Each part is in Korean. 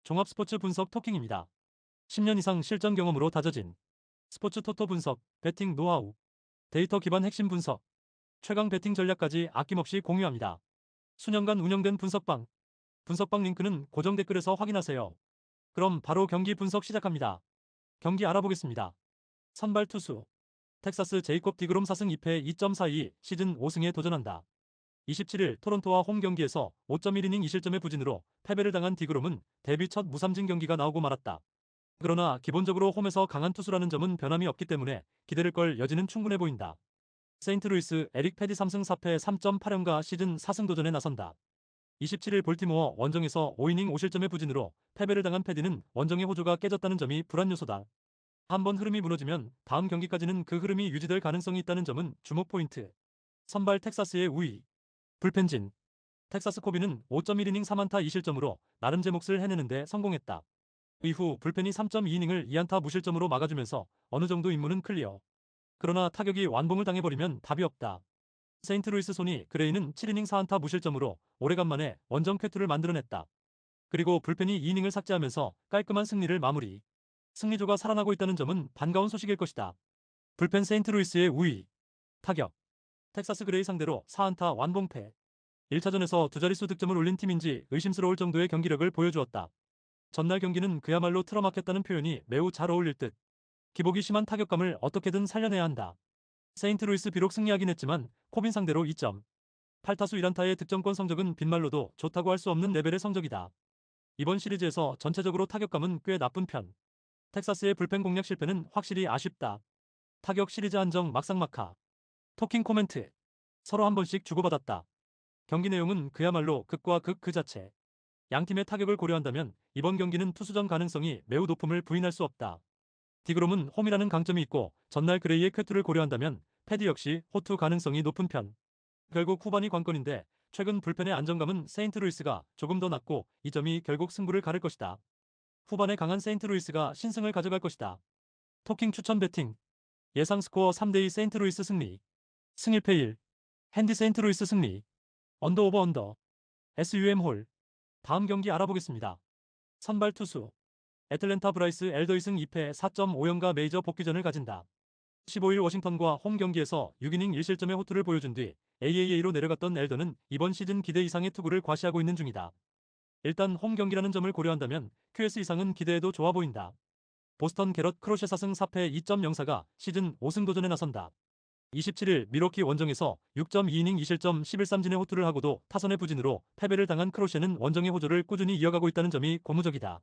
종합스포츠 분석 토킹입니다. 10년 이상 실전 경험으로 다져진 스포츠 토토 분석, 배팅 노하우, 데이터 기반 핵심 분석, 최강 배팅 전략까지 아낌없이 공유합니다. 수년간 운영된 분석방 링크는 고정 댓글에서 확인하세요. 그럼 바로 경기 분석 시작합니다. 경기 알아보겠습니다. 선발 투수 텍사스 제이콥 디그롬 4승 2패 2.42 시즌 5승에 도전한다. 27일 토론토와 홈 경기에서 5.1이닝 2실점의 부진으로 패배를 당한 디그롬은 데뷔 첫 무삼진 경기가 나오고 말았다. 그러나 기본적으로 홈에서 강한 투수라는 점은 변함이 없기 때문에 기대를 걸 여지는 충분해 보인다. 세인트루이스 에릭 패디 3승 4패 3.8연가 시즌 4승 도전에 나선다. 27일 볼티모어 원정에서 5이닝 5실점의 부진으로 패배를 당한 패디는 원정의 호조가 깨졌다는 점이 불안 요소다. 한번 흐름이 무너지면 다음 경기까지는 그 흐름이 유지될 가능성이 있다는 점은 주목 포인트. 선발 텍사스의 우위 불펜진 텍사스 코비는 5.1이닝 3안타 2실점으로 나름 제 몫을 해내는데 성공했다. 이후 불펜이 3.2이닝을 2안타 무실점으로 막아주면서 어느 정도 임무는 클리어. 그러나 타격이 완봉을 당해버리면 답이 없다. 세인트루이스 소니 그레이는 7이닝 4안타 무실점으로 오래간만에 원정 쾌투를 만들어냈다. 그리고 불펜이 2이닝을 삭제하면서 깔끔한 승리를 마무리. 승리조가 살아나고 있다는 점은 반가운 소식일 것이다. 불펜 세인트루이스의 우위 타격 텍사스 그레이 상대로 4안타 완봉패. 1차전에서 두 자릿수 득점을 올린 팀인지 의심스러울 정도의 경기력을 보여주었다. 전날 경기는 그야말로 틀어막혔다는 표현이 매우 잘 어울릴 듯. 기복이 심한 타격감을 어떻게든 살려내야 한다. 세인트루이스 비록 승리하긴 했지만 코빈 상대로 2점. 8타수 1안타의 득점권 성적은 빈말로도 좋다고 할 수 없는 레벨의 성적이다. 이번 시리즈에서 전체적으로 타격감은 꽤 나쁜 편. 텍사스의 불펜 공략 실패는 확실히 아쉽다. 타격 시리즈 한정 막상막하. 토킹 코멘트. 서로 한 번씩 주고받았다. 경기 내용은 그야말로 극과 극 그 자체. 양팀의 타격을 고려한다면 이번 경기는 투수전 가능성이 매우 높음을 부인할 수 없다. 디그롬은 홈이라는 강점이 있고 전날 그레이의 쾌투를 고려한다면 패디 역시 호투 가능성이 높은 편. 결국 후반이 관건인데 최근 불펜의 안정감은 세인트루이스가 조금 더 낮고 이 점이 결국 승부를 가를 것이다. 후반에 강한 세인트루이스가 신승을 가져갈 것이다. 토킹 추천 배팅 예상 스코어 3대2 세인트루이스 승리 승 1패 1 핸디 세인트루이스 승리 언더 오버 언더 SUM 홀 다음 경기 알아보겠습니다. 선발 투수 애틀랜타 브라이스 엘더 2승 2패 4.5연가 메이저 복귀전을 가진다. 15일 워싱턴과 홈 경기에서 6이닝 1실점의 호투를 보여준 뒤 AAA로 내려갔던 엘더는 이번 시즌 기대 이상의 투구를 과시하고 있는 중이다. 일단 홈 경기라는 점을 고려한다면 QS 이상은 기대해도 좋아 보인다. 보스턴 게럿 크로셰 4승 4패 2.04가 시즌 5승 도전에 나선다. 27일 미러키 원정에서 6.2이닝 2실점 11삼진의 호투를 하고도 타선의 부진으로 패배를 당한 크로셰는 원정의 호조를 꾸준히 이어가고 있다는 점이 고무적이다.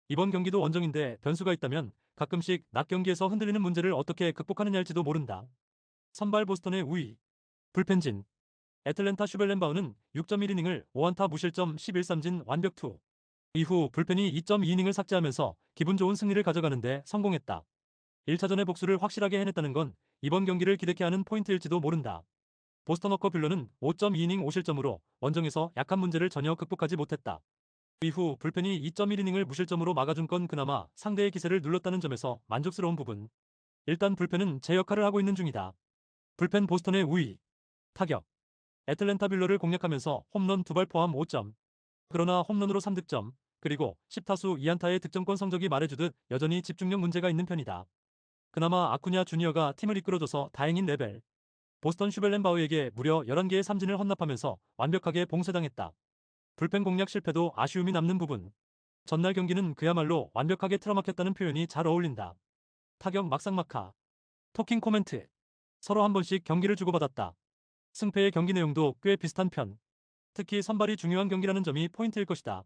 이번 경기도 원정인데 변수가 있다면 가끔씩 낮 경기에서 흔들리는 문제를 어떻게 극복하느냐 할지도 모른다. 선발 보스턴의 우위 불펜진 애틀랜타 슈벨렌바우는 6.1이닝을 5안타 무실점 11삼진 완벽 투. 이후 불펜이 2.2이닝을 삭제하면서 기분 좋은 승리를 가져가는데 성공했다. 1차전의 복수를 확실하게 해냈다는 건 이번 경기를 기대케 하는 포인트일지도 모른다. 보스턴 워커 빌러는 5.2이닝 5실점으로 원정에서 약한 문제를 전혀 극복하지 못했다. 이후 불펜이 2.1이닝을 무실점으로 막아준 건 그나마 상대의 기세를 눌렀다는 점에서 만족스러운 부분. 일단 불펜은 제 역할을 하고 있는 중이다. 불펜 보스턴의 우위 타격 애틀랜타 빌러를 공략하면서 홈런 2발 포함 5점. 그러나 홈런으로 3득점 그리고 10타수 2안타의 득점권 성적이 말해주듯 여전히 집중력 문제가 있는 편이다. 그나마 아쿠냐 주니어가 팀을 이끌어줘서 다행인 레벨. 보스턴 슈벨렌바우에게 무려 11개의 삼진을 헌납하면서 완벽하게 봉쇄당했다. 불펜 공략 실패도 아쉬움이 남는 부분. 전날 경기는 그야말로 완벽하게 틀어막혔다는 표현이 잘 어울린다. 타격 막상막하. 토킹 코멘트. 서로 한 번씩 경기를 주고받았다. 승패의 경기 내용도 꽤 비슷한 편. 특히 선발이 중요한 경기라는 점이 포인트일 것이다.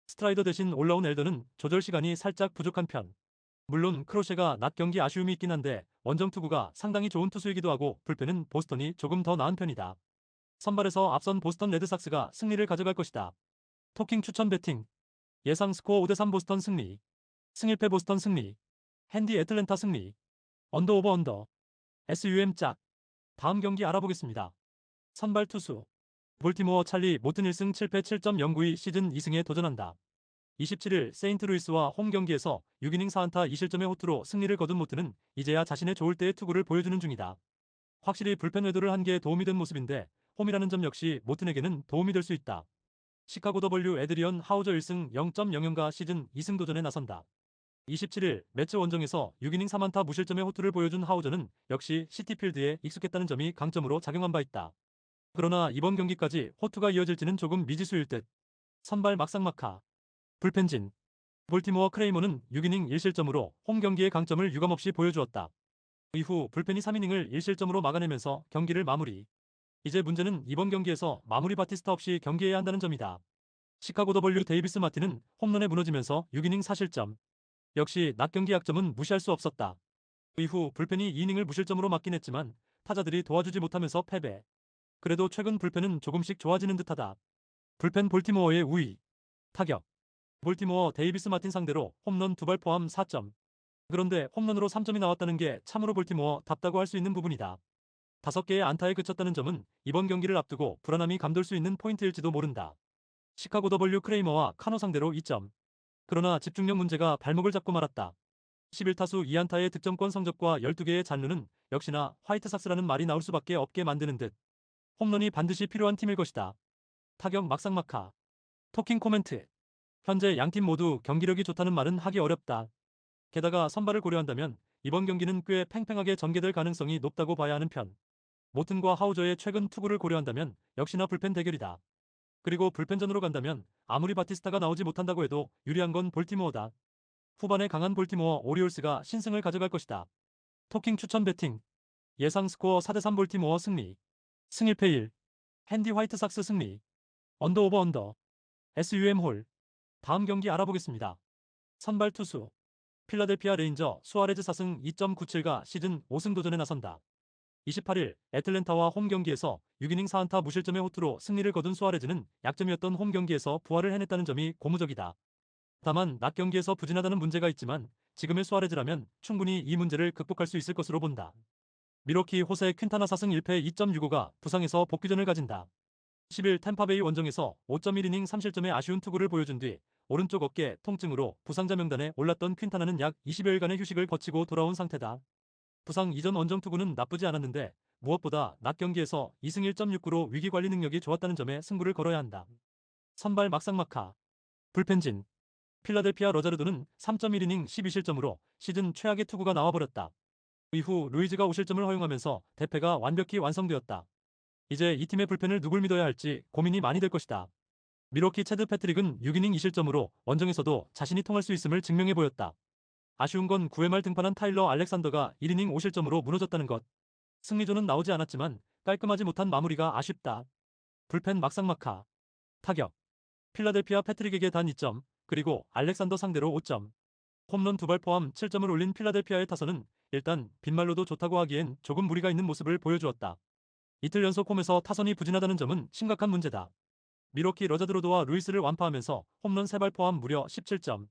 스트라이더 대신 올라온 엘더는 조절 시간이 살짝 부족한 편. 물론 크로셰가 낮 경기 아쉬움이 있긴 한데 원정 투구가 상당히 좋은 투수이기도 하고 불펜은 보스턴이 조금 더 나은 편이다. 선발에서 앞선 보스턴 레드삭스가 승리를 가져갈 것이다. 토킹 추천 배팅 예상 스코어 5대3 보스턴 승리 승 1패 보스턴 승리 핸디 애틀랜타 승리 언더 오버 언더 SUM 짝 다음 경기 알아보겠습니다. 선발 투수 볼티모어 찰리 모튼 1승 7패 7.092 시즌 2승에 도전한다. 27일 세인트루이스와 홈 경기에서 6이닝 4안타 2실점의 호투로 승리를 거둔 모튼은 이제야 자신의 좋을 때의 투구를 보여주는 중이다. 확실히 불펜 외도를 한 게 도움이 된 모습인데 홈이라는 점 역시 모튼에게는 도움이 될 수 있다. 시카고 W 에드리언 하우저 1승 0.00가 시즌 2승 도전에 나선다. 27일 매치 원정에서 6이닝 3안타 무실점의 호투를 보여준 하우저는 역시 시티필드에 익숙했다는 점이 강점으로 작용한 바 있다. 그러나 이번 경기까지 호투가 이어질지는 조금 미지수일 듯. 선발 막상막하. 불펜진. 볼티모어 크레이머는 6이닝 1실점으로 홈 경기의 강점을 유감없이 보여주었다. 이후 불펜이 3이닝을 1실점으로 막아내면서 경기를 마무리. 이제 문제는 이번 경기에서 마무리 바티스타 없이 경기해야 한다는 점이다. 시카고 W 데이비스 마틴은 홈런에 무너지면서 6이닝 4실점. 역시 낮 경기 약점은 무시할 수 없었다. 이후 불펜이 2이닝을 무실점으로 막긴 했지만 타자들이 도와주지 못하면서 패배. 그래도 최근 불펜은 조금씩 좋아지는 듯하다. 불펜 볼티모어의 우위. 타격. 볼티모어 데이비스 마틴 상대로 홈런 2발 포함 4점. 그런데 홈런으로 3점이 나왔다는 게 참으로 볼티모어 답다고 할 수 있는 부분이다. 5개의 안타에 그쳤다는 점은 이번 경기를 앞두고 불안함이 감돌 수 있는 포인트일지도 모른다. 시카고 W 크레이머와 카노 상대로 2점. 그러나 집중력 문제가 발목을 잡고 말았다. 11타수 2안타의 득점권 성적과 12개의 잔루는 역시나 화이트삭스라는 말이 나올 수밖에 없게 만드는 듯. 홈런이 반드시 필요한 팀일 것이다. 타격 막상막하. 토킹 코멘트. 현재 양팀 모두 경기력이 좋다는 말은 하기 어렵다. 게다가 선발을 고려한다면 이번 경기는 꽤 팽팽하게 전개될 가능성이 높다고 봐야 하는 편. 모튼과 하우저의 최근 투구를 고려한다면 역시나 불펜 대결이다. 그리고 불펜전으로 간다면 아무리 바티스타가 나오지 못한다고 해도 유리한 건 볼티모어다. 후반에 강한 볼티모어 오리올스가 신승을 가져갈 것이다. 토킹 추천 배팅. 예상 스코어 4대3 볼티모어 승리. 승일패 1. 핸디 화이트삭스 승리. 언더 오버 언더. SUM 홀. 다음 경기 알아보겠습니다. 선발 투수. 필라델피아 레인저 수아레즈 4승 2.97가 시즌 5승 도전에 나선다. 28일 애틀랜타와 홈 경기에서 6이닝 4안타 무실점의 호투로 승리를 거둔 수아레즈는 약점이었던 홈 경기에서 부활을 해냈다는 점이 고무적이다. 다만 낮 경기에서 부진하다는 문제가 있지만 지금의 수아레즈라면 충분히 이 문제를 극복할 수 있을 것으로 본다. 미러키 호세 퀸타나 4승 1패 2.65가 부상에서 복귀전을 가진다. 10일 템파베이 원정에서 5.1이닝 3실점의 아쉬운 투구를 보여준 뒤 오른쪽 어깨 통증으로 부상자 명단에 올랐던 퀸타나는 약 20여일간의 휴식을 거치고 돌아온 상태다. 부상 이전 원정 투구는 나쁘지 않았는데 무엇보다 낮 경기에서 2승 1.69로 위기 관리 능력이 좋았다는 점에 승부를 걸어야 한다. 선발 막상막하. 불펜진. 필라델피아 러자르도는 3.1이닝 12실점으로 시즌 최악의 투구가 나와버렸다. 이후 루이즈가 5실점을 허용하면서 대패가 완벽히 완성되었다. 이제 이 팀의 불펜을 누굴 믿어야 할지 고민이 많이 될 것이다. 미러키 체드 패트릭은 6이닝 2실점으로 원정에서도 자신이 통할 수 있음을 증명해 보였다. 아쉬운 건 9회 말 등판한 타일러 알렉산더가 1이닝 5실점으로 무너졌다는 것. 승리조는 나오지 않았지만 깔끔하지 못한 마무리가 아쉽다. 불펜 막상막하. 타격. 필라델피아 패트릭에게 단 2점, 그리고 알렉산더 상대로 5점. 홈런 2발 포함 7점을 올린 필라델피아의 타선은 일단 빈말로도 좋다고 하기엔 조금 무리가 있는 모습을 보여주었다. 이틀 연속 홈에서 타선이 부진하다는 점은 심각한 문제다. 미러키 러자드로드와 루이스를 완파하면서 홈런 3발 포함 무려 17점.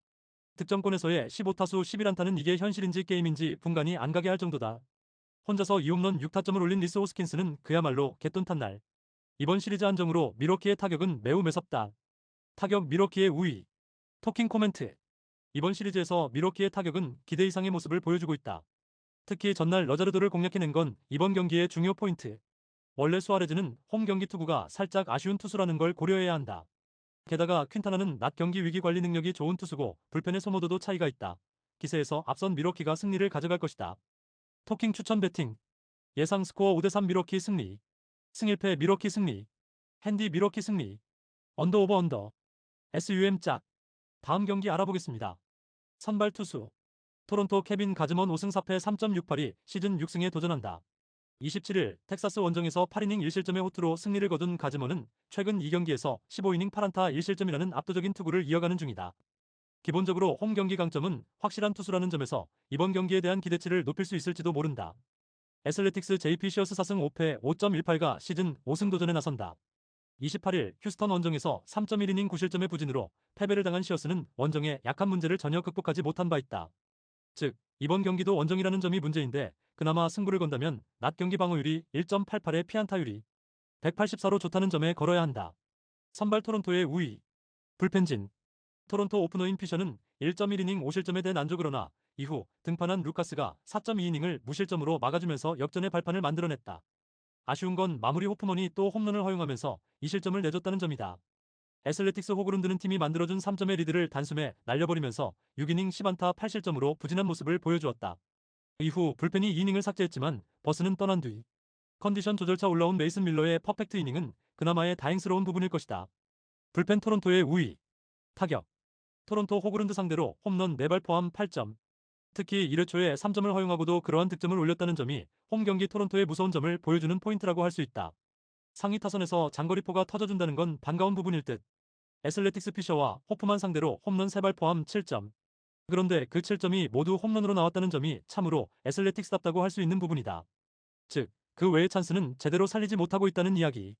득점권에서의 15타수 11안타는 이게 현실인지 게임인지 분간이 안 가게 할 정도다. 혼자서 2홈런 6타점을 올린 리스 호스킨스는 그야말로 개돈 탄 날. 이번 시리즈 한정으로 미러키의 타격은 매우 매섭다. 타격 미러키의 우위. 토킹 코멘트. 이번 시리즈에서 미러키의 타격은 기대 이상의 모습을 보여주고 있다. 특히 전날 러자르도를 공략해낸 건 이번 경기의 중요 포인트. 원래 수아레즈는 홈 경기 투구가 살짝 아쉬운 투수라는 걸 고려해야 한다. 게다가 퀸타나는 낮 경기 위기 관리 능력이 좋은 투수고 불펜의 소모도도 차이가 있다. 기세에서 앞선 미러키가 승리를 가져갈 것이다. 토킹 추천 배팅. 예상 스코어 5대3 미러키 승리. 승일패 미러키 승리. 핸디 미러키 승리. 언더 오버 언더. SUM 짝. 다음 경기 알아보겠습니다. 선발 투수. 토론토 케빈 가즈먼 5승 4패 3.68이 시즌 6승에 도전한다. 27일 텍사스 원정에서 8이닝 1실점의 호투로 승리를 거둔 가즈먼은 최근 2경기에서 15이닝 8안타 1실점이라는 압도적인 투구를 이어가는 중이다. 기본적으로 홈 경기 강점은 확실한 투수라는 점에서 이번 경기에 대한 기대치를 높일 수 있을지도 모른다. 애슬레틱스 JP 시어스 4승 5패 5.18가 시즌 5승 도전에 나선다. 28일 휴스턴 원정에서 3.1이닝 9실점의 부진으로 패배를 당한 시어스는 원정의 약한 문제를 전혀 극복하지 못한 바 있다. 즉, 이번 경기도 원정이라는 점이 문제인데 그나마 승부를 건다면 낮 경기 방어율이 1.88의 피안타율이 184로 좋다는 점에 걸어야 한다. 선발 토론토의 우위. 불펜진. 토론토 오프너인 피셔는 1.1이닝 5실점에 대한 안조 그러나 이후 등판한 루카스가 4.2이닝을 무실점으로 막아주면서 역전의 발판을 만들어냈다. 아쉬운 건 마무리 호프먼이 또 홈런을 허용하면서 2실점을 내줬다는 점이다. 애슬레틱스 호그룬드는 팀이 만들어준 3점의 리드를 단숨에 날려버리면서 6이닝 10안타 8실점으로 부진한 모습을 보여주었다. 이후 불펜이 2이닝을 삭제했지만 버스는 떠난 뒤 컨디션 조절차 올라온 메이슨 밀러의 퍼펙트 이닝은 그나마의 다행스러운 부분일 것이다. 불펜 토론토의 우위. 타격. 토론토 호그룬드 상대로 홈런 4발 포함 8점. 특히 1회 초에 3점을 허용하고도 그러한 득점을 올렸다는 점이 홈 경기 토론토의 무서운 점을 보여주는 포인트라고 할 수 있다. 상위 타선에서 장거리포가 터져준다는 건 반가운 부분일 듯. 애슬레틱스 피셔와 호프만 상대로 홈런 3발 포함 7점. 그런데 그 7점이 모두 홈런으로 나왔다는 점이 참으로 애슬레틱스답다고 할 수 있는 부분이다. 즉, 그 외의 찬스는 제대로 살리지 못하고 있다는 이야기.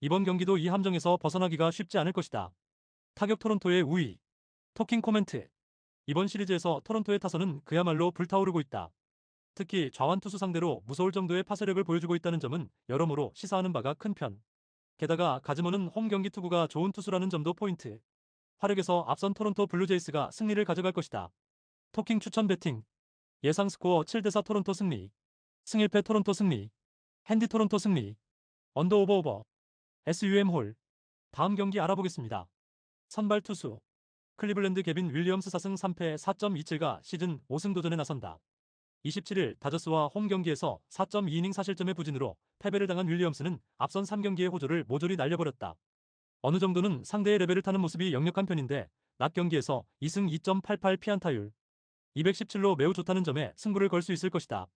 이번 경기도 이 함정에서 벗어나기가 쉽지 않을 것이다. 타격 토론토의 우위. 토킹 코멘트. 이번 시리즈에서 토론토의 타선은 그야말로 불타오르고 있다. 특히 좌완 투수 상대로 무서울 정도의 파쇄력을 보여주고 있다는 점은 여러모로 시사하는 바가 큰 편. 게다가 가즈머는 홈 경기 투구가 좋은 투수라는 점도 포인트. 화력에서 앞선 토론토 블루제이스가 승리를 가져갈 것이다. 토킹 추천 배팅. 예상 스코어 7대4 토론토 승리. 승일패 토론토 승리. 핸디 토론토 승리. 언더 오버. SUM 홀. 다음 경기 알아보겠습니다. 선발 투수. 클리블랜드 개빈 윌리엄스 4승 3패 4.27가 시즌 5승 도전에 나선다. 27일 다저스와 홈 경기에서 4.2이닝 사실점의 부진으로 패배를 당한 윌리엄스는 앞선 3경기의 호조를 모조리 날려버렸다. 어느 정도는 상대의 레벨을 타는 모습이 역력한 편인데 낮 경기에서 2승 2.88 피안타율 217로 매우 좋다는 점에 승부를 걸 수 있을 것이다.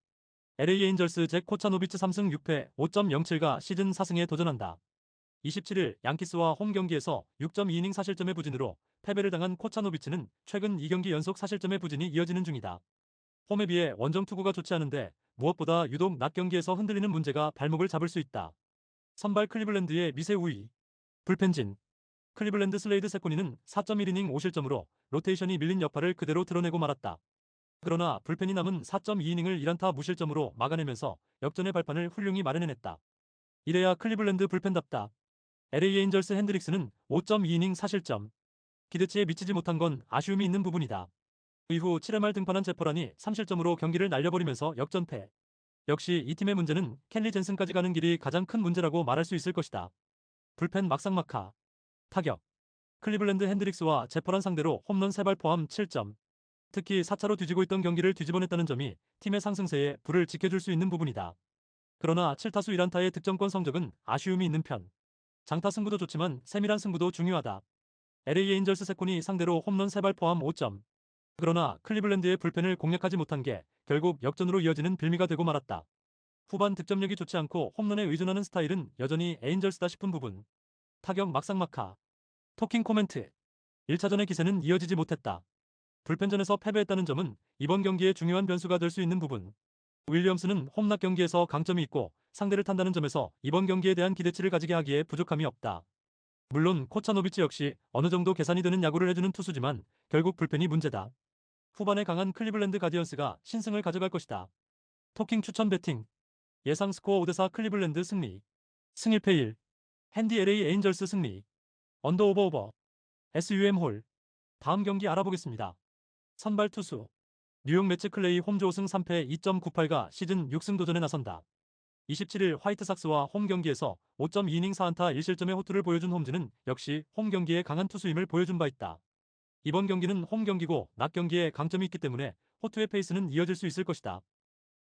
LA 에인절스 잭 코차노비츠 3승 6패 5.07가 시즌 4승에 도전한다. 27일 양키스와 홈 경기에서 6.2이닝 사실점의 부진으로 패배를 당한 코차노비츠는 최근 2경기 연속 사실점의 부진이 이어지는 중이다. 홈에 비해 원정 투구가 좋지 않은데 무엇보다 유독 낮 경기에서 흔들리는 문제가 발목을 잡을 수 있다. 선발 클리블랜드의 미세 우위. 불펜진. 클리블랜드 슬레이드 세코니는 4.1이닝 5실점으로 로테이션이 밀린 여파를 그대로 드러내고 말았다. 그러나 불펜이 남은 4.2이닝을 1안타 무실점으로 막아내면서 역전의 발판을 훌륭히 마련해냈다. 이래야 클리블랜드 불펜답다. LA 에인절스 핸드릭스는 5.2이닝 사실점. 기대치에 미치지 못한 건 아쉬움이 있는 부분이다. 이후 7회 말 등판한 제퍼란이 3실점으로 경기를 날려버리면서 역전패. 역시 이 팀의 문제는 켈리 젠슨까지 가는 길이 가장 큰 문제라고 말할 수 있을 것이다. 불펜 막상막하. 타격. 클리블랜드 핸드릭스와 제퍼란 상대로 홈런 3발 포함 7점. 특히 4차로 뒤지고 있던 경기를 뒤집어냈다는 점이 팀의 상승세에 불을 지켜줄 수 있는 부분이다. 그러나 7타수 1안타의 득점권 성적은 아쉬움이 있는 편. 장타 승부도 좋지만 세밀한 승부도 중요하다. LA 에인절스 세콘이 상대로 홈런 3발 포함 5점. 그러나 클리블랜드의 불펜을 공략하지 못한 게 결국 역전으로 이어지는 빌미가 되고 말았다. 후반 득점력이 좋지 않고 홈런에 의존하는 스타일은 여전히 에인절스다 싶은 부분. 타격 막상막하. 토킹 코멘트. 1차전의 기세는 이어지지 못했다. 불펜전에서 패배했다는 점은 이번 경기의 중요한 변수가 될 수 있는 부분. 윌리엄스는 홈낮 경기에서 강점이 있고 상대를 탄다는 점에서 이번 경기에 대한 기대치를 가지게 하기에 부족함이 없다. 물론 코차노비치 역시 어느 정도 계산이 되는 야구를 해주는 투수지만 결국 불펜이 문제다. 후반에 강한 클리블랜드 가디언스가 신승을 가져갈 것이다. 토킹 추천 배팅. 예상 스코어 5대4 클리블랜드 승리. 승일패 1. 핸디 LA 에인절스 승리. 언더 오버. SUM 홀. 다음 경기 알아보겠습니다. 선발 투수. 뉴욕 매츠 클레이 홈조 5승 3패 2.98가 시즌 6승 도전에 나선다. 27일 화이트삭스와 홈 경기에서 5.2이닝 4안타 1실점의 호투를 보여준 홈즈는 역시 홈 경기에 강한 투수임을 보여준 바 있다. 이번 경기는 홈 경기고 낮 경기에 강점이 있기 때문에 호투의 페이스는 이어질 수 있을 것이다.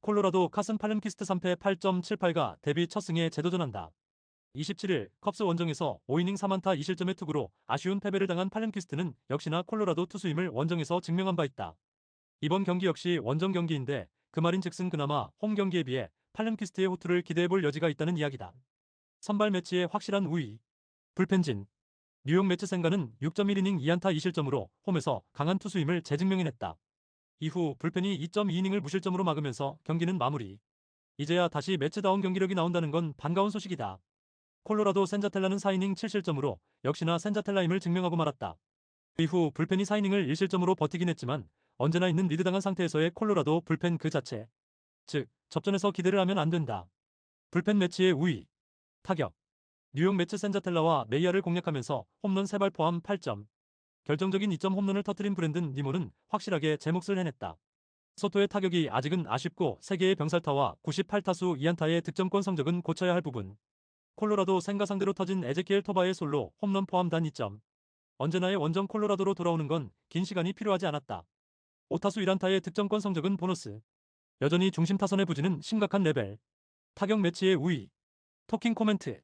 콜로라도 카슨 팔렘키스트 3패 8.78가 데뷔 첫 승에 재도전한다. 27일 컵스 원정에서 5이닝 3안타 2실점의 투구로 아쉬운 패배를 당한 팔렘키스트는 역시나 콜로라도 투수임을 원정에서 증명한 바 있다. 이번 경기 역시 원정 경기인데 그 말인즉슨 그나마 홈 경기에 비해 팔렘키스트의 호투를 기대해볼 여지가 있다는 이야기다. 선발 매치의 확실한 우위. 불펜진. 뉴욕 매츠 생가는 6.1이닝 2안타 2실점으로 홈에서 강한 투수임을 재증명해냈다. 이후 불펜이 2.2이닝을 무실점으로 막으면서 경기는 마무리. 이제야 다시 매츠다운 경기력이 나온다는 건 반가운 소식이다. 콜로라도 센자텔라는 4이닝 7실점으로 역시나 센자텔라임을 증명하고 말았다. 이후 불펜이 4이닝을 1실점으로 버티긴 했지만 언제나 있는 리드당한 상태에서의 콜로라도 불펜 그 자체. 즉, 접전에서 기대를 하면 안 된다. 불펜 매치의 우위. 타격. 뉴욕 매츠 센자텔라와 메이아를 공략하면서 홈런 3발 포함 8점. 결정적인 2점 홈런을 터뜨린 브랜든 니모는 확실하게 제 몫을 해냈다. 소토의 타격이 아직은 아쉽고 3개의 병살타와 98타수 2안타의 득점권 성적은 고쳐야 할 부분. 콜로라도 생각 상대로 터진 에제키엘 토바의 솔로 홈런 포함 단 2점. 언제나의 원정 콜로라도로 돌아오는 건 긴 시간이 필요하지 않았다. 5타수 1안타의 득점권 성적은 보너스. 여전히 중심 타선의 부진은 심각한 레벨. 타격 매치의 우위. 토킹 코멘트.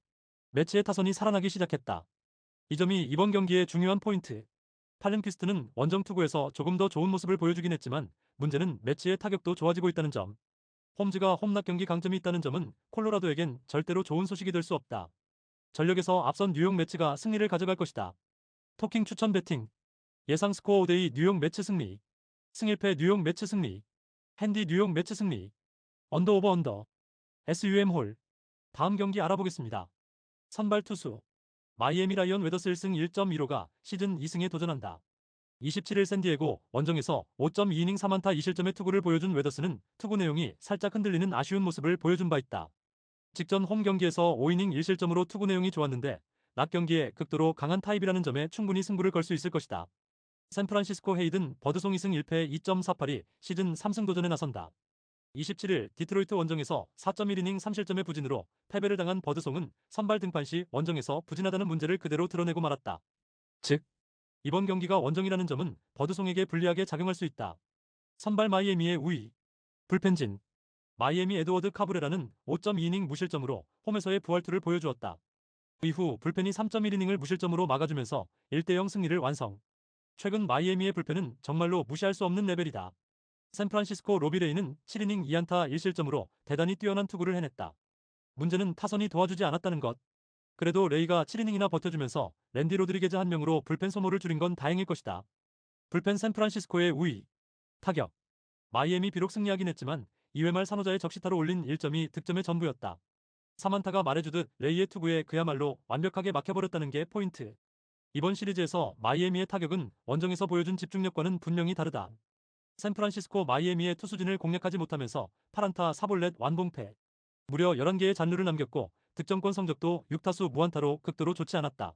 매치의 타선이 살아나기 시작했다. 이 점이 이번 경기의 중요한 포인트. 팔렌퀴스트는 원정 투구에서 조금 더 좋은 모습을 보여주긴 했지만 문제는 매치의 타격도 좋아지고 있다는 점. 홈즈가 홈락 경기 강점이 있다는 점은 콜로라도에겐 절대로 좋은 소식이 될 수 없다. 전력에서 앞선 뉴욕 매치가 승리를 가져갈 것이다. 토킹 추천 배팅. 예상 스코어 5대2 뉴욕 매치 승리. 승일패 뉴욕 매치 승리. 핸디 뉴욕 매치 승리. 언더 오버 언더. SUM 홀. 다음 경기 알아보겠습니다. 선발 투수. 마이애미 라이언 웨더스 1승 1.15가 시즌 2승에 도전한다. 27일 샌디에고 원정에서 5.2이닝 3안타 2실점의 투구를 보여준 웨더스는 투구 내용이 살짝 흔들리는 아쉬운 모습을 보여준 바 있다. 직전 홈 경기에서 5이닝 1실점으로 투구 내용이 좋았는데 낮 경기에 극도로 강한 타입이라는 점에 충분히 승부를 걸 수 있을 것이다. 샌프란시스코 헤이든 버드송 2승 1패 2.48이 시즌 3승 도전에 나선다. 27일 디트로이트 원정에서 4.1이닝 3실점의 부진으로 패배를 당한 버드송은 선발 등판 시 원정에서 부진하다는 문제를 그대로 드러내고 말았다. 즉, 이번 경기가 원정이라는 점은 버드송에게 불리하게 작용할 수 있다. 선발 마이애미의 우위. 불펜진. 마이애미 에드워드 카브레라는 5.2이닝 무실점으로 홈에서의 부활투를 보여주었다. 이후 불펜이 3.1이닝을 무실점으로 막아주면서 1대0 승리를 완성. 최근 마이애미의 불펜은 정말로 무시할 수 없는 레벨이다. 샌프란시스코 로비레이는 7이닝 2안타 1실점으로 대단히 뛰어난 투구를 해냈다. 문제는 타선이 도와주지 않았다는 것. 그래도 레이가 7이닝이나 버텨주면서 랜디 로드리게즈 한 명으로 불펜 소모를 줄인 건 다행일 것이다. 불펜 샌프란시스코의 우위. 타격. 마이애미 비록 승리하긴 했지만 2회 말 산호자의 적시타로 올린 1점이 득점의 전부였다. 3안타가 말해주듯 레이의 투구에 그야말로 완벽하게 막혀버렸다는 게 포인트. 이번 시리즈에서 마이애미의 타격은 원정에서 보여준 집중력과는 분명히 다르다. 샌프란시스코 마이애미의 투수진을 공략하지 못하면서 8안타 4볼넷 완봉패. 무려 11개의 잔루를 남겼고 득점권 성적도 6타수 무안타로 극도로 좋지 않았다.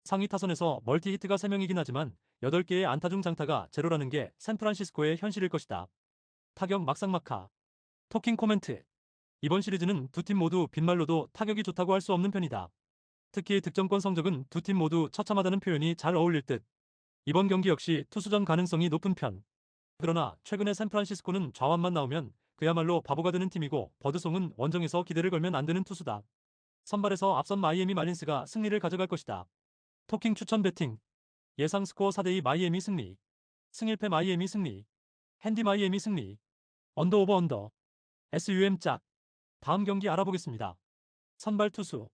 상위 타선에서 멀티히트가 3명이긴 하지만 8개의 안타 중 장타가 제로라는 게 샌프란시스코의 현실일 것이다. 타격 막상막하. 토킹 코멘트. 이번 시리즈는 두 팀 모두 빈말로도 타격이 좋다고 할 수 없는 편이다. 특히 득점권 성적은 두 팀 모두 처참하다는 표현이 잘 어울릴 듯. 이번 경기 역시 투수전 가능성이 높은 편. 그러나 최근에 샌프란시스코는 좌완만 나오면 그야말로 바보가 되는 팀이고 버드송은 원정에서 기대를 걸면 안 되는 투수다. 선발에서 앞선 마이애미 마린스가 승리를 가져갈 것이다. 토킹 추천 배팅. 예상 스코어 4대2 마이애미 승리. 승일패 마이애미 승리. 핸디 마이애미 승리. 언더 오버 언더. SUM 짝. 다음 경기 알아보겠습니다. 선발 투수.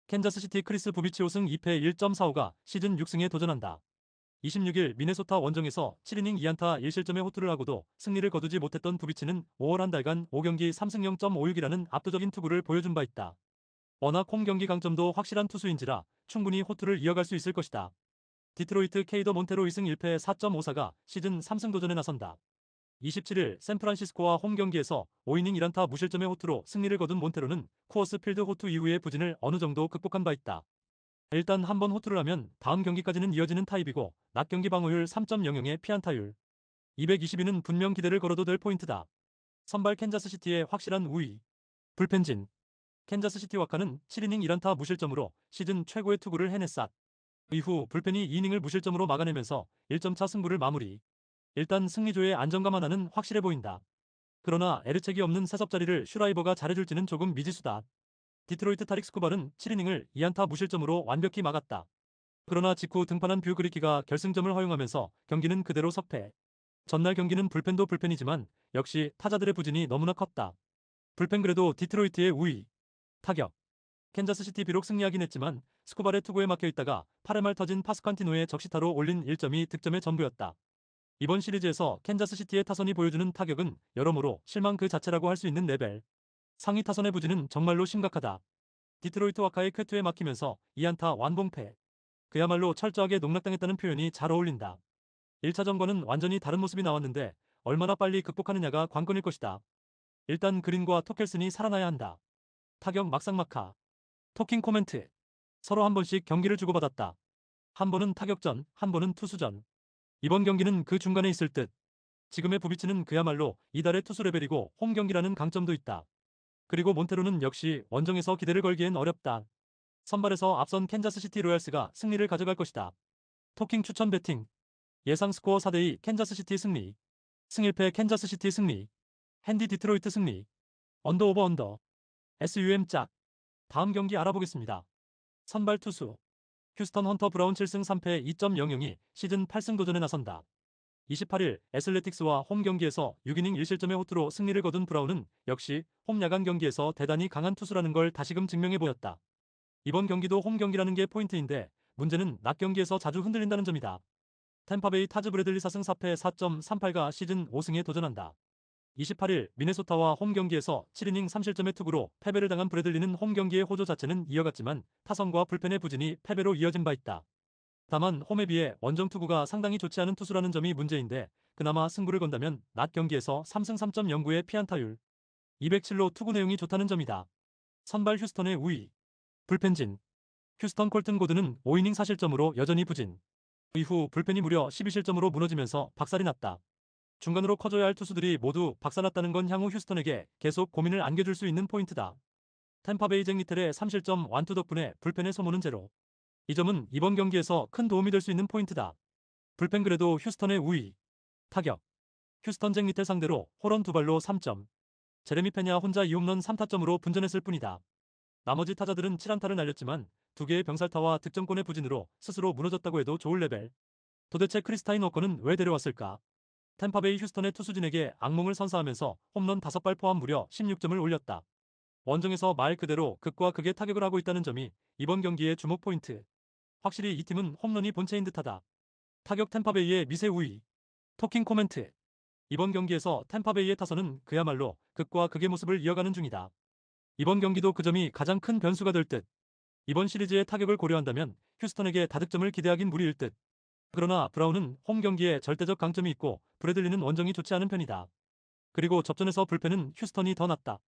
캔자스시티 크리스 부비치 5승 2패 1.45가 시즌 6승에 도전한다. 26일 미네소타 원정에서 7이닝 2안타 1실점의 호투를 하고도 승리를 거두지 못했던 부비치는 5월 한 달간 5경기 3승 0.56이라는 압도적인 투구를 보여준 바 있다. 워낙 홈 경기 강점도 확실한 투수인지라 충분히 호투를 이어갈 수 있을 것이다. 디트로이트 케이더 몬테로 2승 1패 4.54가 시즌 3승 도전에 나선다. 27일 샌프란시스코와 홈 경기에서 5이닝 1안타 무실점의 호투로 승리를 거둔 몬테로는 쿠어스 필드 호투 이후의 부진을 어느 정도 극복한 바 있다. 일단 한번 호투를 하면 다음 경기까지는 이어지는 타입이고 낮 경기 방어율 3.00의 피안타율 222는 분명 기대를 걸어도 될 포인트다. 선발 캔자스시티의 확실한 우위. 불펜진. 캔자스시티 와카는 7이닝 1안타 무실점으로 시즌 최고의 투구를 해냈어. 이후 불펜이 2이닝을 무실점으로 막아내면서 1점차 승부를 마무리. 일단 승리조의 안정감 하나는 확실해 보인다. 그러나 에르책이 없는 세섭자리를 슈라이버가 잘해줄지는 조금 미지수다. 디트로이트 타릭 스쿠발은 7이닝을 2안타 무실점으로 완벽히 막았다. 그러나 직후 등판한 뷰 그리키가 결승점을 허용하면서 경기는 그대로 석패. 전날 경기는 불펜도 불펜이지만 역시 타자들의 부진이 너무나 컸다. 불펜 그래도 디트로이트의 우위. 타격. 캔자스시티 비록 승리하긴 했지만 스쿠발의 투구에 막혀있다가 8회 말 터진 파스칸티노의 적시타로 올린 1점이 득점의 전부였다. 이번 시리즈에서 캔자스시티의 타선이 보여주는 타격은 여러모로 실망 그 자체라고 할 수 있는 레벨. 상위 타선의 부진은 정말로 심각하다. 디트로이트 와카의 쾌투에 막히면서 2안타 완봉패. 그야말로 철저하게 농락당했다는 표현이 잘 어울린다. 1차전과는 완전히 다른 모습이 나왔는데 얼마나 빨리 극복하느냐가 관건일 것이다. 일단 그린과 토켈슨이 살아나야 한다. 타격 막상막하. 토킹 코멘트. 서로 한 번씩 경기를 주고받았다. 한 번은 타격전, 한 번은 투수전. 이번 경기는 그 중간에 있을 듯. 지금의 부비치는 그야말로 이달의 투수 레벨이고 홈 경기라는 강점도 있다. 그리고 몬테로는 역시 원정에서 기대를 걸기엔 어렵다. 선발에서 앞선 캔자스시티 로얄스가 승리를 가져갈 것이다. 토킹 추천 배팅. 예상 스코어 4대2 캔자스시티 승리. 승일패 캔자스시티 승리. 핸디 디트로이트 승리. 언더 오버 언더. SUM 짝. 다음 경기 알아보겠습니다. 선발 투수. 휴스턴 헌터 브라운 7승 3패 2.00이 시즌 8승 도전에 나선다. 28일 애슬레틱스와 홈 경기에서 6이닝 1실점의 호투로 승리를 거둔 브라운은 역시 홈 야간 경기에서 대단히 강한 투수라는 걸 다시금 증명해 보였다. 이번 경기도 홈 경기라는 게 포인트인데 문제는 낮 경기에서 자주 흔들린다는 점이다. 템파베이 타즈 브래들리 4승 4패 4.38가 시즌 5승에 도전한다. 28일 미네소타와 홈 경기에서 7이닝 3실점의 투구로 패배를 당한 브래들리는 홈 경기의 호조 자체는 이어갔지만 타선과 불펜의 부진이 패배로 이어진 바 있다. 다만 홈에 비해 원정 투구가 상당히 좋지 않은 투수라는 점이 문제인데 그나마 승부를 건다면 낮 경기에서 3승 3.09의 피안타율 207로 투구 내용이 좋다는 점이다. 선발 휴스턴의 우위. 불펜진. 휴스턴 콜튼 고드는 5이닝 4실점으로 여전히 부진. 이후 불펜이 무려 12실점으로 무너지면서 박살이 났다. 중간으로 커져야 할 투수들이 모두 박살났다는 건 향후 휴스턴에게 계속 고민을 안겨줄 수 있는 포인트다. 템파베이 잭 리텔의 3실점 완투 덕분에 불펜의 소모는 제로. 이 점은 이번 경기에서 큰 도움이 될 수 있는 포인트다. 불펜 그래도 휴스턴의 우위. 타격. 휴스턴 잭 리텔 상대로 홀런 2발로 3점. 제레미 페냐 혼자 2홈런 3타점으로 분전했을 뿐이다. 나머지 타자들은 7안타를 날렸지만 2개의 병살타와 득점권의 부진으로 스스로 무너졌다고 해도 좋을 레벨. 도대체 크리스타인 워커는 왜 데려왔을까? 템파베이 휴스턴의 투수진에게 악몽을 선사하면서 홈런 5발 포함 무려 16점을 올렸다. 원정에서 말 그대로 극과 극의 타격을 하고 있다는 점이 이번 경기의 주목 포인트. 확실히 이 팀은 홈런이 본체인 듯하다. 타격 템파베이의 미세 우위. 토킹 코멘트. 이번 경기에서 템파베이의 타선은 그야말로 극과 극의 모습을 이어가는 중이다. 이번 경기도 그 점이 가장 큰 변수가 될 듯. 이번 시리즈의 타격을 고려한다면 휴스턴에게 다득점을 기대하긴 무리일 듯. 그러나 브라운은 홈 경기에 절대적 강점이 있고 브래들리는 원정이 좋지 않은 편이다. 그리고 접전에서 불펜은 휴스턴이 더 낫다.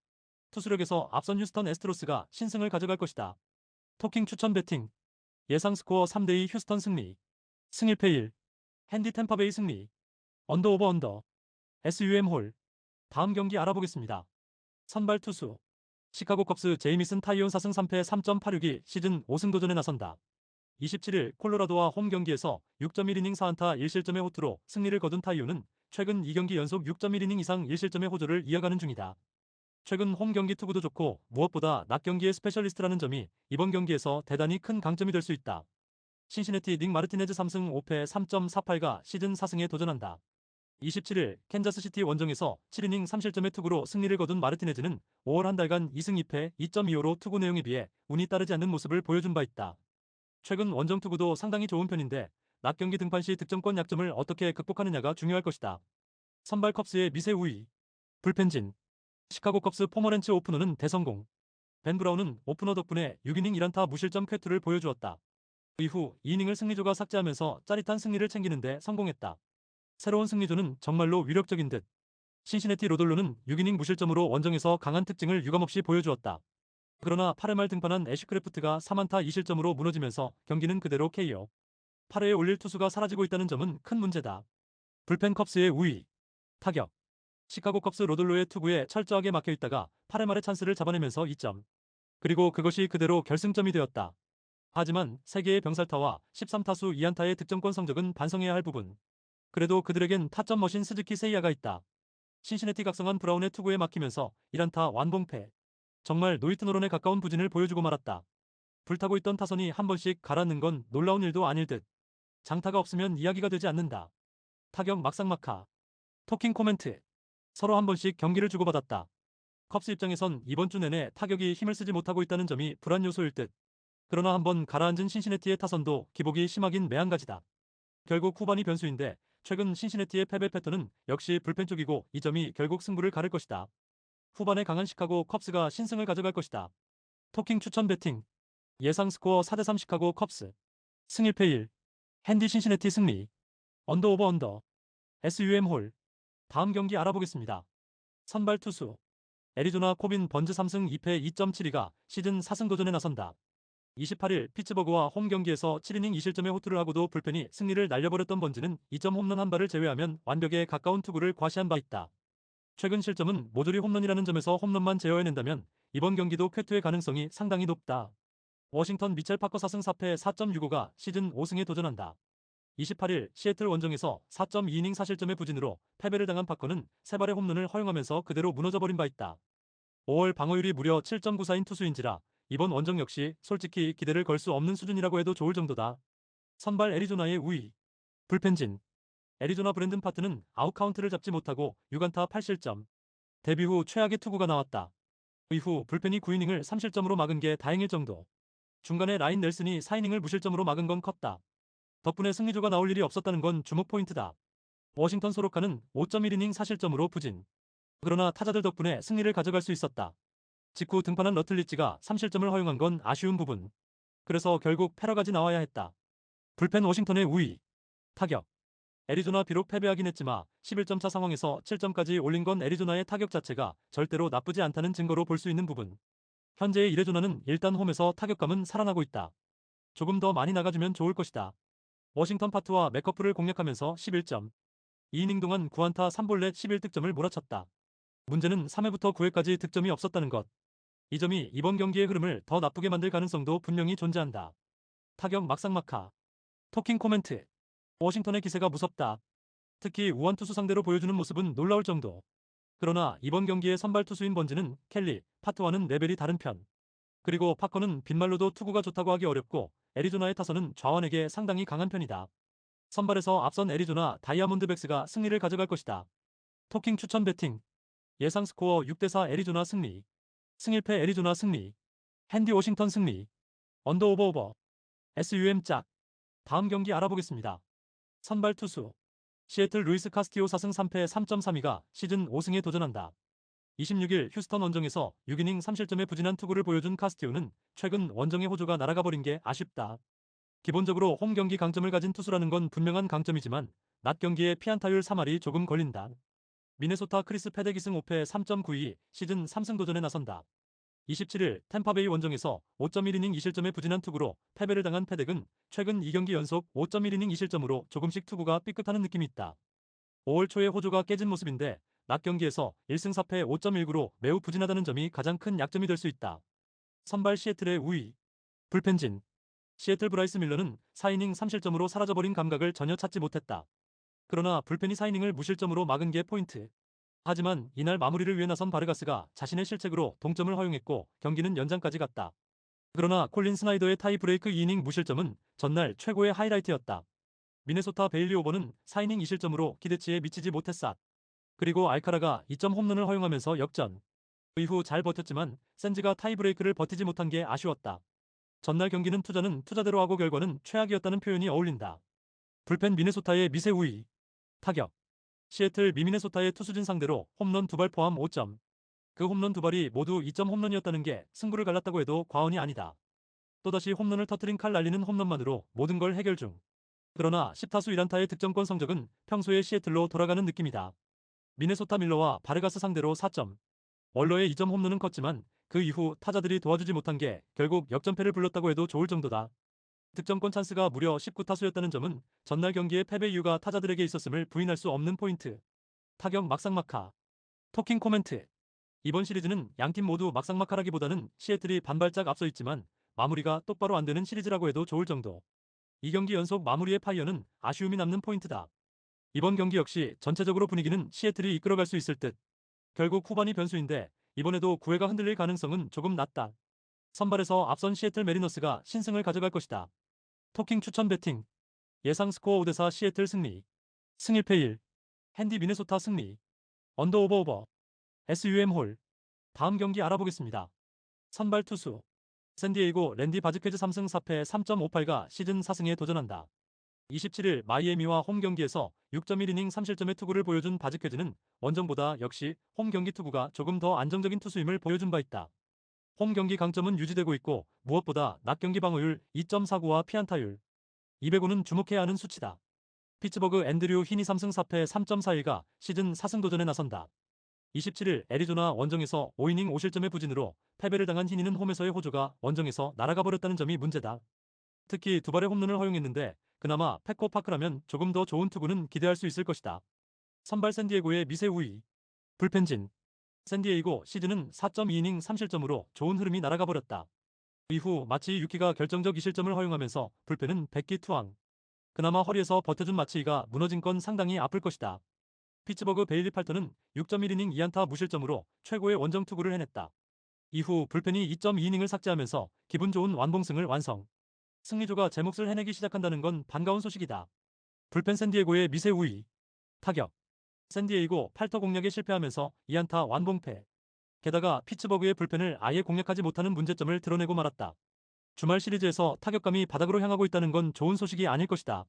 투수력에서 앞선 휴스턴 애스트로스가 신승을 가져갈 것이다. 토킹 추천 배팅. 예상 스코어 3대2 휴스턴 승리. 승일패 1. 핸디 템파베이 승리. 언더 오버 언더. SUM 홀. 다음 경기 알아보겠습니다. 선발 투수. 시카고 컵스 제이미슨 타이온 4승 3패 3.86이 시즌 5승 도전에 나선다. 27일 콜로라도와 홈 경기에서 6.1이닝 4안타 1실점의 호투로 승리를 거둔 타이온은 최근 2경기 연속 6.1이닝 이상 1실점의 호조를 이어가는 중이다. 최근 홈 경기 투구도 좋고 무엇보다 낮 경기의 스페셜리스트라는 점이 이번 경기에서 대단히 큰 강점이 될 수 있다. 신시내티 닉 마르티네즈 3승 5패 3.48가 시즌 4승에 도전한다. 27일 캔자스시티 원정에서 7이닝 3실점의 투구로 승리를 거둔 마르티네즈는 5월 한 달간 2승 2패 2.25로 투구 내용에 비해 운이 따르지 않는 모습을 보여준 바 있다. 최근 원정 투구도 상당히 좋은 편인데 낮 경기 등판 시 득점권 약점을 어떻게 극복하느냐가 중요할 것이다. 선발 컵스의 미세 우위. 불펜진. 시카고 컵스 포머렌츠 오프너는 대성공. 벤 브라운은 오프너 덕분에 6이닝 1안타 무실점 쾌투를 보여주었다. 이후 2이닝을 승리조가 삭제하면서 짜릿한 승리를 챙기는데 성공했다. 새로운 승리조는 정말로 위력적인 듯. 신시내티 로돌로는 6이닝 무실점으로 원정에서 강한 특징을 유감없이 보여주었다. 그러나 8회 말 등판한 애쉬크래프트가 3안타 2실점으로 무너지면서 경기는 그대로 KO. 8회에 올릴 투수가 사라지고 있다는 점은 큰 문제다. 불펜 컵스의 우위. 타격. 시카고 컵스 로돌로의 투구에 철저하게 막혀있다가 8회 말에 찬스를 잡아내면서 2점. 그리고 그것이 그대로 결승점이 되었다. 하지만 3개의 병살타와 13타수 2안타의 득점권 성적은 반성해야 할 부분. 그래도 그들에겐 타점 머신 스즈키 세이야가 있다. 신시내티 각성한 브라운의 투구에 막히면서 1안타 완봉패. 정말 노이트 노런에 가까운 부진을 보여주고 말았다. 불타고 있던 타선이 한 번씩 가라앉는 건 놀라운 일도 아닐 듯. 장타가 없으면 이야기가 되지 않는다. 타격 막상막하. 토킹 코멘트. 서로 한 번씩 경기를 주고받았다. 컵스 입장에선 이번 주 내내 타격이 힘을 쓰지 못하고 있다는 점이 불안 요소일 듯. 그러나 한번 가라앉은 신시내티의 타선도 기복이 심하긴 매한가지다. 결국 후반이 변수인데 최근 신시내티의 패배 패턴은 역시 불펜 쪽이고 이 점이 결국 승부를 가를 것이다. 후반에 강한 시카고 컵스가 신승을 가져갈 것이다. 토킹 추천 배팅. 예상 스코어 4대3 시카고 컵스. 승일패 1. 핸디 신시내티 승리. 언더 오버 언더. SUM 홀. 다음 경기 알아보겠습니다. 선발 투수. 애리조나 코빈 번즈 3승 2패 2.72가 시즌 4승 도전에 나선다. 28일 피츠버그와 홈 경기에서 7이닝 2실점의 호투를 하고도 불펜이 승리를 날려버렸던 번즈는 2점 홈런 한 발을 제외하면 완벽에 가까운 투구를 과시한 바 있다. 최근 실점은 모조리 홈런이라는 점에서 홈런만 제어해낸다면 이번 경기도 쾌투의 가능성이 상당히 높다. 워싱턴 미첼 파커 4승 4패 4.65가 시즌 5승에 도전한다. 28일 시애틀 원정에서 4.2이닝 사실점의 부진으로 패배를 당한 파커는 세 발의 홈런을 허용하면서 그대로 무너져버린 바 있다. 5월 방어율이 무려 7.94인 투수인지라 이번 원정 역시 솔직히 기대를 걸 수 없는 수준이라고 해도 좋을 정도다. 선발 애리조나의 우위. 불펜진. 애리조나 브랜든 파트는 아웃카운트를 잡지 못하고 6안타 8실점. 데뷔 후 최악의 투구가 나왔다. 이후 불펜이 9이닝을 3실점으로 막은 게 다행일 정도. 중간에 라인 넬슨이 4이닝을 무실점으로 막은 건 컸다. 덕분에 승리조가 나올 일이 없었다는 건 주목 포인트다. 워싱턴 소로카는 5.1이닝 4실점으로 부진. 그러나 타자들 덕분에 승리를 가져갈 수 있었다. 직후 등판한 러틀리치가 3실점을 허용한 건 아쉬운 부분. 그래서 결국 패러가지 나와야 했다. 불펜 워싱턴의 우위. 타격. 애리조나 비록 패배하긴 했지만 11점 차 상황에서 7점까지 올린 건 애리조나의 타격 자체가 절대로 나쁘지 않다는 증거로 볼 수 있는 부분. 현재의 이래조나는 일단 홈에서 타격감은 살아나고 있다. 조금 더 많이 나가주면 좋을 것이다. 워싱턴 파트와 맥커프를 공략하면서 11점. 2이닝 동안 9안타 3볼넷 11득점을 몰아쳤다. 문제는 3회부터 9회까지 득점이 없었다는 것. 이 점이 이번 경기의 흐름을 더 나쁘게 만들 가능성도 분명히 존재한다. 타격 막상막하. 토킹 코멘트. 워싱턴의 기세가 무섭다. 특히 우완 투수 상대로 보여주는 모습은 놀라울 정도. 그러나 이번 경기의 선발 투수인 번지는 켈리, 파트와는 레벨이 다른 편. 그리고 파커는 빈말로도 투구가 좋다고 하기 어렵고 애리조나의 타선은 좌완에게 상당히 강한 편이다. 선발에서 앞선 애리조나 다이아몬드백스가 승리를 가져갈 것이다. 토킹 추천 배팅. 예상 스코어 6대4 애리조나 승리. 승일패 애리조나 승리. 핸디 워싱턴 승리. 언더 오버. SUM 짝. 다음 경기 알아보겠습니다. 선발 투수. 시애틀 루이스 카스티오 4승 3패 3.32가 시즌 5승에 도전한다. 26일 휴스턴 원정에서 6이닝 3실점의 부진한 투구를 보여준 카스티오는 최근 원정의 호조가 날아가 버린 게 아쉽다. 기본적으로 홈 경기 강점을 가진 투수라는 건 분명한 강점이지만 낮 경기에 피안타율 3할이 조금 걸린다. 미네소타 크리스 패덱 2승 5패 3.92 시즌 3승 도전에 나선다. 27일 템파베이 원정에서 5.1이닝 2실점의 부진한 투구로 패배를 당한 패덱은 최근 2경기 연속 5.1이닝 2실점으로 조금씩 투구가 삐끗하는 느낌이 있다. 5월 초에 호조가 깨진 모습인데 낮 경기에서 1승 4패 5.19로 매우 부진하다는 점이 가장 큰 약점이 될 수 있다. 선발 시애틀의 우위. 불펜진. 시애틀 브라이스 밀러는 4이닝 3실점으로 사라져버린 감각을 전혀 찾지 못했다. 그러나 불펜이 4이닝을 무실점으로 막은 게 포인트. 하지만 이날 마무리를 위해 나선 바르가스가 자신의 실책으로 동점을 허용했고 경기는 연장까지 갔다. 그러나 콜린 스나이더의 타이브레이크 2이닝 무실점은 전날 최고의 하이라이트였다. 미네소타 베일리 오버는 4이닝 2실점으로 기대치에 미치지 못했다. 그리고 알카라가 2점 홈런을 허용하면서 역전. 이후 잘 버텼지만 샌즈가 타이브레이크를 버티지 못한 게 아쉬웠다. 전날 경기는 투자는 투자대로 하고 결과는 최악이었다는 표현이 어울린다. 불펜 미네소타의 미세 우위. 타격. 시애틀 미미네소타의 투수진 상대로 홈런 2발 포함 5점. 그 홈런 2발이 모두 2점 홈런이었다는 게 승부를 갈랐다고 해도 과언이 아니다. 또다시 홈런을 터뜨린 칼 날리는 홈런만으로 모든 걸 해결 중. 그러나 10타수 1안타의 득점권 성적은 평소의 시애틀로 돌아가는 느낌이다. 미네소타 밀러와 바르가스 상대로 4점. 월러의 2점 홈런은 컸지만 그 이후 타자들이 도와주지 못한 게 결국 역전패를 불렀다고 해도 좋을 정도다. 득점권 찬스가 무려 19타수였다는 점은 전날 경기의 패배 이유가 타자들에게 있었음을 부인할 수 없는 포인트. 타격 막상막하. 토킹 코멘트. 이번 시리즈는 양팀 모두 막상막하라기보다는 시애틀이 반발짝 앞서 있지만 마무리가 똑바로 안 되는 시리즈라고 해도 좋을 정도. 2경기 연속 마무리의 파이어는 아쉬움이 남는 포인트다. 이번 경기 역시 전체적으로 분위기는 시애틀이 이끌어갈 수 있을 듯. 결국 후반이 변수인데 이번에도 9회가 흔들릴 가능성은 조금 낮다. 선발에서 앞선 시애틀 메리너스가 신승을 가져갈 것이다. 토킹 추천 배팅. 예상 스코어 5대4 시애틀 승리. 승일패 1. 핸디 미네소타 승리. 언더 오버. SUM 홀. 다음 경기 알아보겠습니다. 선발 투수. 샌디에이고 랜디 바즈퀘즈 3승 4패 3.58가 시즌 4승에 도전한다. 27일 마이애미와 홈 경기에서 6.1이닝 3실점의 투구를 보여준 바즈퀘즈는 원정보다 역시 홈 경기 투구가 조금 더 안정적인 투수임을 보여준 바 있다. 홈 경기 강점은 유지되고 있고 무엇보다 낮 경기 방어율 2.49와 피안타율 205는 주목해야 하는 수치다. 피츠버그 앤드류 히니 3승 4패 3.41가 시즌 4승 도전에 나선다. 27일 애리조나 원정에서 5이닝 5실점의 부진으로 패배를 당한 히니는 홈에서의 호조가 원정에서 날아가 버렸다는 점이 문제다. 특히 2발의 홈런을 허용했는데 그나마 패코 파크라면 조금 더 좋은 투구는 기대할 수 있을 것이다. 선발 샌디에고의 미세 우위. 불펜진. 샌디에이고 시즌은 4.2이닝 3실점으로 좋은 흐름이 날아가 버렸다. 이후 마치이 유키가 결정적 2실점을 허용하면서 불펜은 백기투항. 그나마 허리에서 버텨준 마치이가 무너진 건 상당히 아플 것이다. 피츠버그 베일리 팔터는 6.1이닝 2안타 무실점으로 최고의 원정 투구를 해냈다. 이후 불펜이 2.2이닝을 삭제하면서 기분 좋은 완봉승을 완성. 승리조가 제 몫을 해내기 시작한다는 건 반가운 소식이다. 불펜 샌디에고의 미세 우위. 타격. 샌디에이고 팔터 공략에 실패하면서 2안타 완봉패. 게다가 피츠버그의 불펜을 아예 공략하지 못하는 문제점을 드러내고 말았다. 주말 시리즈에서 타격감이 바닥으로 향하고 있다는 건 좋은 소식이 아닐 것이다.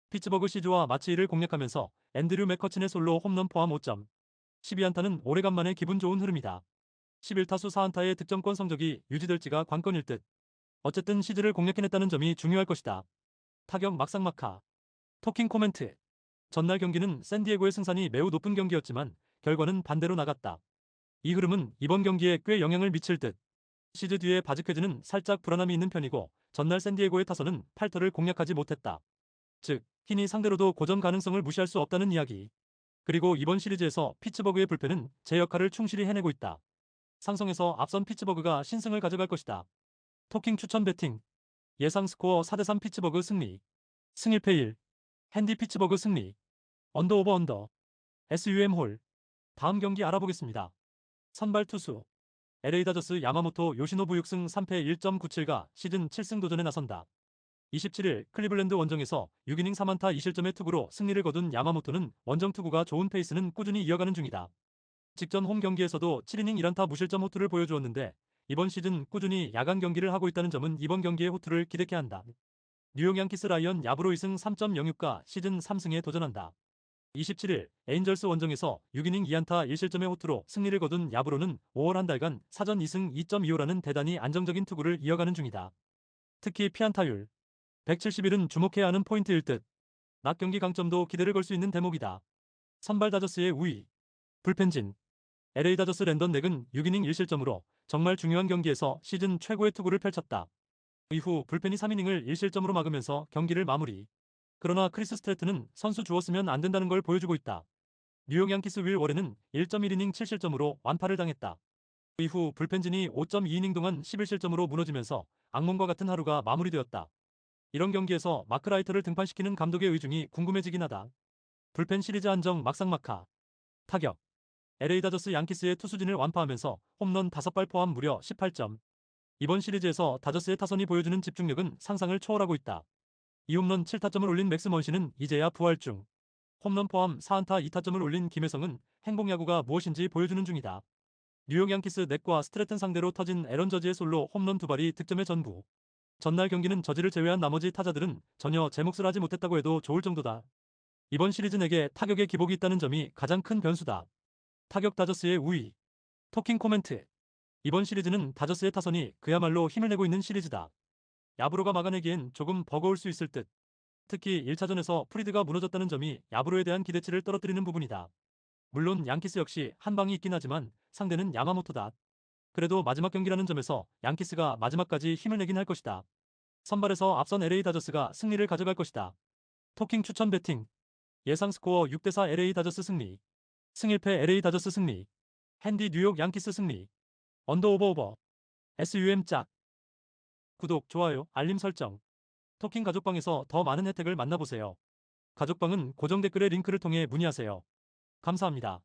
피츠버그 시즈와 마치이를 공략하면서 앤드류 맥커친의 솔로 홈런 포함 5점. 12안타는 오래간만에 기분 좋은 흐름이다. 11타수 4안타의 득점권 성적이 유지될지가 관건일 듯. 어쨌든 시즈를 공략해냈다는 점이 중요할 것이다. 타격 막상막하. 토킹 코멘트. 전날 경기는 샌디에고의 승산이 매우 높은 경기였지만 결과는 반대로 나갔다. 이 흐름은 이번 경기에 꽤 영향을 미칠 듯. 시즈 뒤에 바즈퀘즈는 살짝 불안함이 있는 편이고 전날 샌디에고의 타선은 팔터를 공략하지 못했다. 즉, 히니 상대로도 고전 가능성을 무시할 수 없다는 이야기. 그리고 이번 시리즈에서 피츠버그의 불펜은 제 역할을 충실히 해내고 있다. 상성에서 앞선 피츠버그가 신승을 가져갈 것이다. 토킹 추천 배팅. 예상 스코어 4대3 피츠버그 승리. 승일패 1. 핸디 피츠버그 승리. 언더 오버 언더. SUM 홀. 다음 경기 알아보겠습니다. 선발 투수. LA 다저스 야마모토 요시노부 6승 3패 1.97가 시즌 7승 도전에 나선다. 27일 클리블랜드 원정에서 6이닝 3안타 2실점의 투구로 승리를 거둔 야마모토는 원정 투구가 좋은 페이스는 꾸준히 이어가는 중이다. 직전 홈 경기에서도 7이닝 1안타 무실점 호투를 보여주었는데 이번 시즌 꾸준히 야간 경기를 하고 있다는 점은 이번 경기의 호투를 기대케 한다. 뉴욕 양키스 라이언 야브로 2승 3.06가 시즌 3승에 도전한다. 27일 에인절스 원정에서 6이닝 2안타 1실점의 호투로 승리를 거둔 야브로는 5월 한 달간 사전 2승 2.25라는 대단히 안정적인 투구를 이어가는 중이다. 특히 피안타율 171은 주목해야 하는 포인트일 듯. 낮 경기 강점도 기대를 걸 수 있는 대목이다. 선발 다저스의 우위. 불펜진. LA 다저스 랜던 넥은 6이닝 1실점으로 정말 중요한 경기에서 시즌 최고의 투구를 펼쳤다. 이후 불펜이 3이닝을 1실점으로 막으면서 경기를 마무리. 그러나 크리스 스트레트는 선수 주었으면 안 된다는 걸 보여주고 있다. 뉴욕 양키스 윌 워렌은 1.1이닝 7실점으로 완파를 당했다. 이후 불펜진이 5.2이닝 동안 11실점으로 무너지면서 악몽과 같은 하루가 마무리되었다. 이런 경기에서 마크 라이터를 등판시키는 감독의 의중이 궁금해지긴 하다. 불펜 시리즈 한정 막상막하. 타격. LA 다저스 양키스의 투수진을 완파하면서 홈런 5발 포함 무려 18점. 이번 시리즈에서 다저스의 타선이 보여주는 집중력은 상상을 초월하고 있다. 이 홈런 7타점을 올린 맥스 먼시는 이제야 부활 중. 홈런 포함 4안타 2타점을 올린 김혜성은 행복야구가 무엇인지 보여주는 중이다. 뉴욕 양키스 넥과 스트레튼 상대로 터진 에런 저지의 솔로 홈런 2발이 득점의 전부. 전날 경기는 저지를 제외한 나머지 타자들은 전혀 제 몫을 하지 못했다고 해도 좋을 정도다. 이번 시리즈 내게 타격의 기복이 있다는 점이 가장 큰 변수다. 타격 다저스의 우위. 토킹 코멘트. 이번 시리즈는 다저스의 타선이 그야말로 힘을 내고 있는 시리즈다. 야브로가 막아내기엔 조금 버거울 수 있을 듯. 특히 1차전에서 프리드가 무너졌다는 점이 야브로에 대한 기대치를 떨어뜨리는 부분이다. 물론 양키스 역시 한 방이 있긴 하지만 상대는 야마모토다. 그래도 마지막 경기라는 점에서 양키스가 마지막까지 힘을 내긴 할 것이다. 선발에서 앞선 LA 다저스가 승리를 가져갈 것이다. 토킹 추천 배팅. 예상 스코어 6대4 LA 다저스 승리. 승일패 LA 다저스 승리. 핸디 뉴욕 양키스 승리. 언더 오버 오버. SUM 짝. 구독, 좋아요, 알림 설정. 토킹 가족방에서 더 많은 혜택을 만나보세요. 가족방은 고정 댓글의 링크를 통해 문의하세요. 감사합니다.